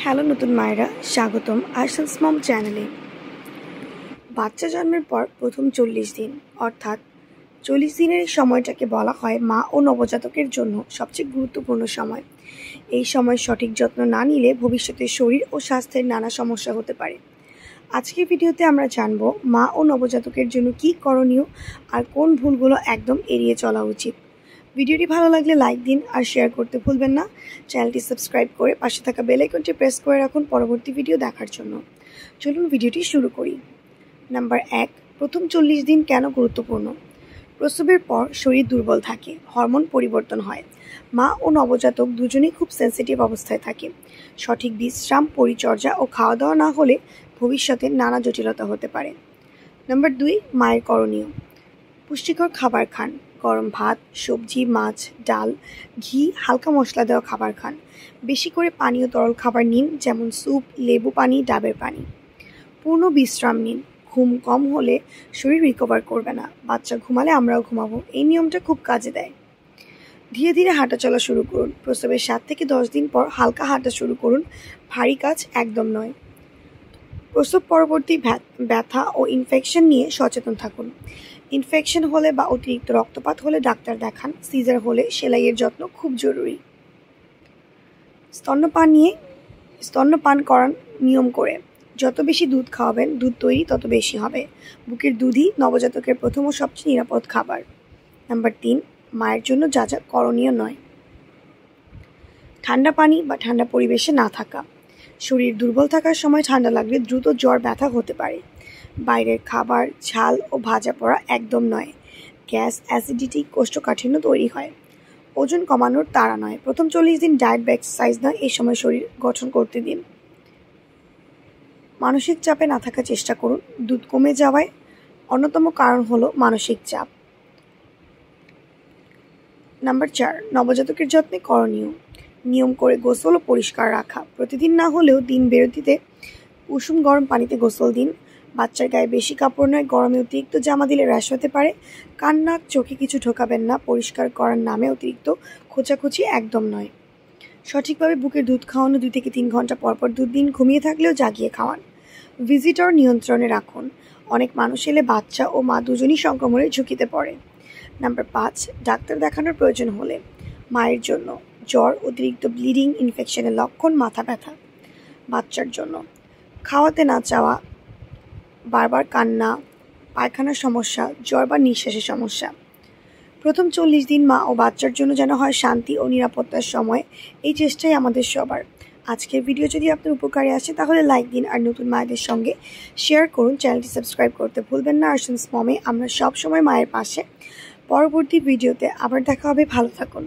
Hello নতুন মায়েরা, স্বাগতম আরশালস মম চ্যানেলে। বাচ্চা জন্মের পর প্রথম 40 দিন অর্থাৎ 40 দিনের এই সময়টাকে বলা হয় মা ও নবজাতকের জন্য সবচেয়ে গুরুত্বপূর্ণ সময়। এই সময় সঠিক যত্ন না নিলে ভবিষ্যতে শরীর ও স্বাস্থ্যের নানা সমস্যা হতে পারে। আজকের ভিডিওতে আমরা জানব মা ও নবজাতকের জন্য কী করণীয় আর কোন ভুলগুলো একদম এড়িয়ে চলা উচিত। ভিডিওটি ভালো লাগলে লাইক দিন আর শেয়ার করতে ভুলবেন না। চ্যানেলটি সাবস্ক্রাইব করে পাশে থাকা বেল আইকনটি প্রেস করে রাখুন পরবর্তী ভিডিও দেখার জন্য। চলুন ভিডিওটি শুরু করি। নাম্বার 1, প্রথম 40 দিন কেন গুরুত্বপূর্ণ। প্রসবের পর শরীর দুর্বল থাকে, হরমোন পরিবর্তন হয়। মা ও নবজাতক দুজনেই খুব সেন্সিটিভ অবস্থায় থাকে। সঠিক বিশ্রাম, পরিচর্যা ও খাওয়া দাওয়া না হলে ভবিষ্যতে নানা জটিলতা হতে পারে। নাম্বার 2, মায়ের করণীয়। পুষ্টিকর খাবার খান, গরম ভাত, সবজি, মাছ, ডাল, ঘি, হালকা মশলা দেওয়া খাবার খান। বেশি করে পানীয় তরল খাবার নিন, যেমন স্যুপ, লেবু পানি, ডাবের পানি। পূর্ণ বিশ্রাম নিন। ঘুম কম হলে শরীর রিকভার করবে না। বাচ্চা ঘুমালে আমরাও ঘুমাবো, এই নিয়মটা খুব কাজে দেয়। ধীরে ধীরে হাঁটা চলা শুরু করুন। প্রসবের 7 থেকে 10 দিন পর হালকা হাঁটা শুরু করুন, ভারী কাজ একদম নয়। প্রসব পরবর্তী ব্যথা ও ইনফেকশন নিয়ে সচেতন থাকুন। ইনফেকশন হলে বা অতিরিক্ত রক্তপাত হলে ডাক্তার দেখান। সিজার হলে সেলাইয়ের যত্ন খুব জরুরি। স্তন্যপান করান নিয়ম করে। যত বেশি দুধ খাওয়াবেন, দুধ তৈরি তত বেশি হবে। বুকের দুধই নবজাতকের প্রথম ও সবচেয়ে নিরাপদ খাবার। নাম্বার 3, মায়ের জন্য যা যা করণীয় নয়। ঠান্ডা পানি বা ঠান্ডা পরিবেশে না থাকা। শরীর দুর্বল থাকার সময় ঠান্ডা লাগলে দ্রুত জ্বর, ব্যথা হতে পারে। বাইরের খাবার, ঝাল ও ভাজা পোড়া একদম নয়। গ্যাস, অ্যাসিডিটি, কোষ্ঠকাঠিন্য তৈরি হয়। ওজন কমানোর তাড়া নয়। প্রথম 40 দিন ডায়েট বা এক্সারসাইজ নয়, এই সময় শরীর গঠন করতে দিন। মানসিক চাপে না থাকার চেষ্টা করুন। দুধ কমে যাওয়ায় অন্যতম কারণ হলো মানসিক চাপ। নাম্বার 4, নবজাতকের যত্নে করণীয়। নিয়ম করে গোসল ও পরিষ্কার রাখা। প্রতিদিন না হলেও দিন বিরতিতে উষুম গরম পানিতে গোসল দিন। বাচ্চার গায়ে বেশি কাপড় নয়, গরমে অতিরিক্ত জামা দিলে র্যাশ হতে পারে। কান, নাক, চোখে কিছু ঢোকাবেন না। পরিষ্কার করার নামে অতিরিক্ত খোঁচাখুচি একদম নয়। সঠিকভাবে বুকের দুধ খাওয়ানো। 2 থেকে 3 ঘন্টা পরপর দুধ দিন। ঘুমিয়ে থাকলেও জাগিয়ে খাওয়ান। ভিজিটর নিয়ন্ত্রণে রাখুন। অনেক মানুষ এলে বাচ্চা ও মা দুজনই সংক্রমণের ঝুঁকিতে পড়ে। নাম্বার 5, ডাক্তার দেখানোর প্রয়োজন হলে। মায়ের জন্য জ্বর, অতিরিক্ত ব্লিডিং, ইনফেকশনের লক্ষণ, মাথা ব্যথা। বাচ্চার জন্য খাওয়াতে না চাওয়া, বারবার কান্না, পায়খানার সমস্যা, জ্বর বা নিঃশ্বাসের সমস্যা। প্রথম 40 দিন মা ও বাচ্চার জন্য যেন হয় শান্তি ও নিরাপত্তার সময়, এই চেষ্টাই আমাদের সবার। আজকের ভিডিও যদি আপনার উপকারে আসে তাহলে লাইক দিন আর নতুন মায়েদের সঙ্গে শেয়ার করুন। চ্যানেলটি সাবস্ক্রাইব করতে ভুলবেন না। আরশালস মমে আমরা সবসময় মায়ের পাশে। পরবর্তী ভিডিওতে আবার দেখা হবে। ভালো থাকুন।